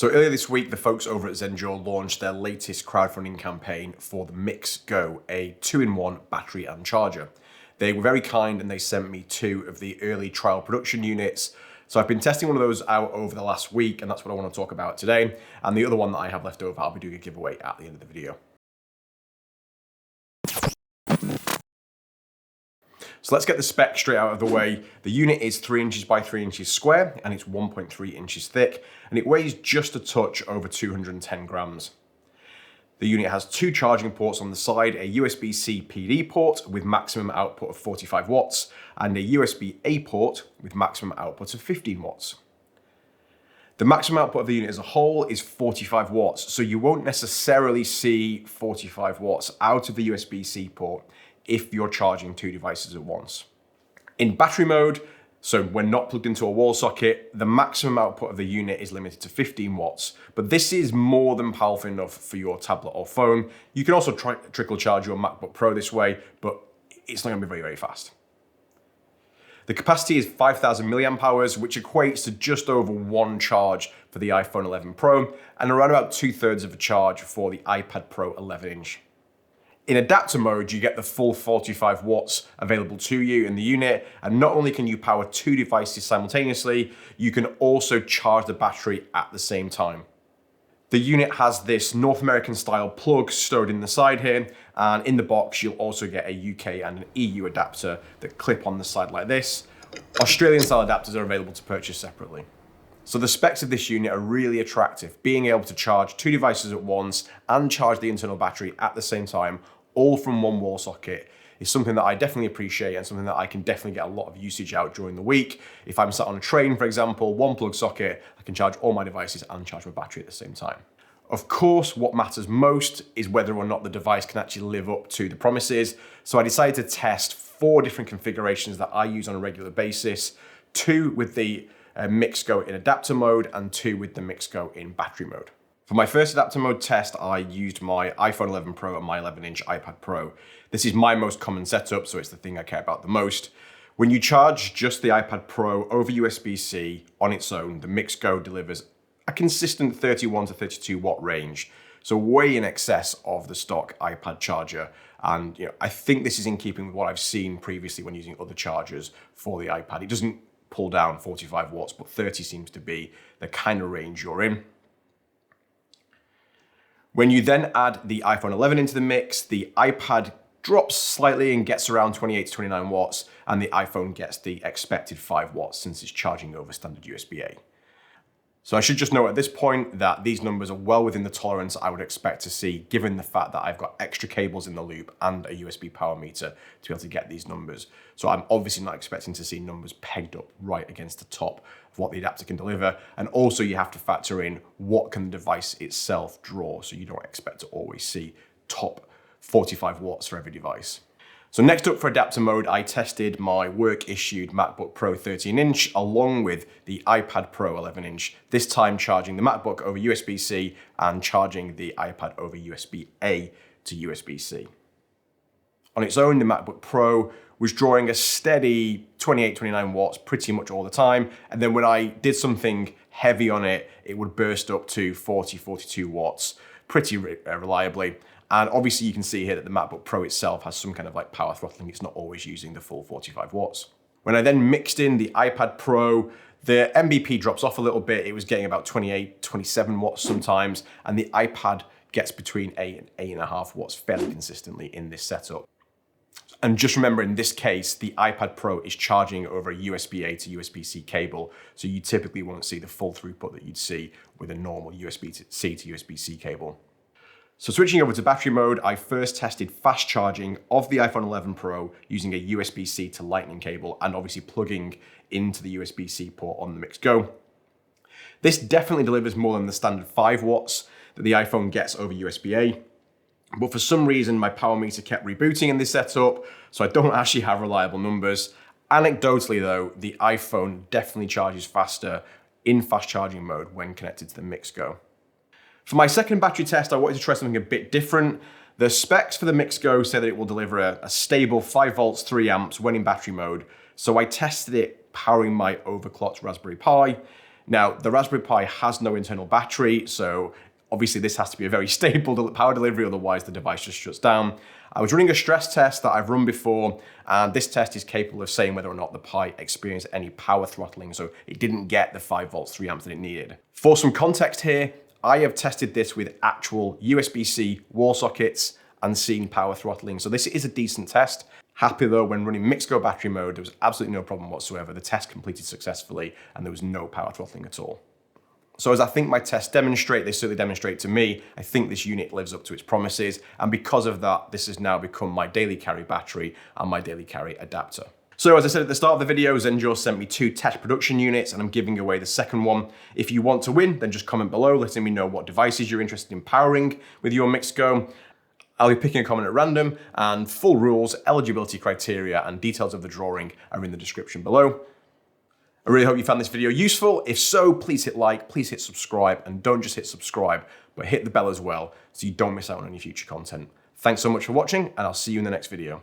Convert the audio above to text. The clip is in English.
So earlier this week, the folks over at Zendure launched their latest crowdfunding campaign for the MIX GO, a 2-in-1 battery and charger. They were very kind and they sent me 2 of the early trial production units. So I've been testing one of those out over the last week, and that's what I want to talk about today. And the other one that I have left over, I'll be doing a giveaway at the end of the video. So let's get the spec straight out of the way. The unit is 3 inches by 3 inches square and it's 1.3 inches thick, and it weighs just a touch over 210 grams. The unit has 2 charging ports on the side, a USB-C PD port with maximum output of 45 watts and a USB-A port with maximum output of 15 watts. The maximum output of the unit as a whole is 45 watts, so you won't necessarily see 45 watts out of the USB-C port if you're charging 2 devices at once. In battery mode, so when not plugged into a wall socket, the maximum output of the unit is limited to 15 watts, but this is more than powerful enough for your tablet or phone. You can also trickle charge your MacBook Pro this way, but it's not gonna be very, very fast. The capacity is 5,000 milliamp hours, which equates to just over 1 charge for the iPhone 11 Pro, and around about 2/3 of a charge for the iPad Pro 11-inch. In adapter mode, you get the full 45 watts available to you in the unit, and not only can you power 2 devices simultaneously, you can also charge the battery at the same time. The unit has this North American style plug stowed in the side here, and in the box you'll also get a UK and an EU adapter that clip on the side like this. Australian style adapters are available to purchase separately. So the specs of this unit are really attractive. Being able to charge 2 devices at once and charge the internal battery at the same time, all from one wall socket, is something that I definitely appreciate and something that I can definitely get a lot of usage out during the week. If I'm sat on a train, for example, 1 plug socket, I can charge all my devices and charge my battery at the same time. Of course, what matters most is whether or not the device can actually live up to the promises. So I decided to test 4 different configurations that I use on a regular basis, 2 with the MIX GO in adapter mode and 2 with the MIX GO in battery mode. For my first adapter mode test, I used my iPhone 11 Pro and my 11-inch iPad Pro. This is my most common setup, so it's the thing I care about the most. When you charge just the iPad Pro over USB-C on its own, the MIX GO delivers a consistent 31 to 32 watt range, so way in excess of the stock iPad charger. And I think this is in keeping with what I've seen previously when using other chargers for the iPad. It doesn't pull down 45 watts, but 30 seems to be the kind of range you're in. When you then add the iPhone 11 into the mix, the iPad drops slightly and gets around 28 to 29 watts, and the iPhone gets the expected 5 watts since it's charging over standard USB-A. So I should just note at this point that these numbers are well within the tolerance I would expect to see, given the fact that I've got extra cables in the loop and a USB power meter to be able to get these numbers. So I'm obviously not expecting to see numbers pegged up right against the top of what the adapter can deliver. And also you have to factor in what can the device itself draw, so you don't expect to always see top 45 watts for every device. So next up for adapter mode, I tested my work-issued MacBook Pro 13-inch along with the iPad Pro 11-inch, this time charging the MacBook over USB-C and charging the iPad over USB-A to USB-C. On its own, the MacBook Pro was drawing a steady 28, 29 watts pretty much all the time, and then when I did something heavy on it, it would burst up to 40, 42 watts pretty reliably. And obviously you can see here that the MacBook Pro itself has some kind of like power throttling. It's not always using the full 45 watts. When I then mixed in the iPad Pro, the MBP drops off a little bit. It was getting about 28, 27 watts sometimes, and the iPad gets between 8 and 8.5 watts fairly consistently in this setup. And just remember, in this case, the iPad Pro is charging over a USB-A to USB-C cable, so you typically won't see the full throughput that you'd see with a normal USB-C to USB-C cable. So switching over to battery mode, I first tested fast charging of the iPhone 11 Pro using a USB-C to Lightning cable and obviously plugging into the USB-C port on the MIX GO. This definitely delivers more than the standard 5 watts that the iPhone gets over USB-A, but for some reason my power meter kept rebooting in this setup, so I don't actually have reliable numbers. Anecdotally though, the iPhone definitely charges faster in fast charging mode when connected to the MIX GO. For my second battery test, I wanted to try something a bit different. The specs for the MIX GO say that it will deliver a stable 5 volts, 3 amps when in battery mode. So I tested it powering my overclocked Raspberry Pi. Now, the Raspberry Pi has no internal battery, so obviously this has to be a very stable power delivery, otherwise the device just shuts down. I was running a stress test that I've run before, and this test is capable of saying whether or not the Pi experienced any power throttling, so it didn't get the 5 volts, 3 amps that it needed. For some context here, I have tested this with actual USB-C wall sockets and seen power throttling, so this is a decent test. Happy though, when running MIX GO battery mode, there was absolutely no problem whatsoever. The test completed successfully, and there was no power throttling at all. So as I think my tests demonstrate, they certainly demonstrate to me, I think this unit lives up to its promises. And because of that, this has now become my daily carry battery and my daily carry adapter. So as I said at the start of the video, Zendure sent me 2 test production units and I'm giving away the second one. If you want to win, then just comment below letting me know what devices you're interested in powering with your MIX GO. I'll be picking a comment at random, and full rules, eligibility criteria, and details of the drawing are in the description below. I really hope you found this video useful. If so, please hit like, please hit subscribe, and don't just hit subscribe, but hit the bell as well so you don't miss out on any future content. Thanks so much for watching, and I'll see you in the next video.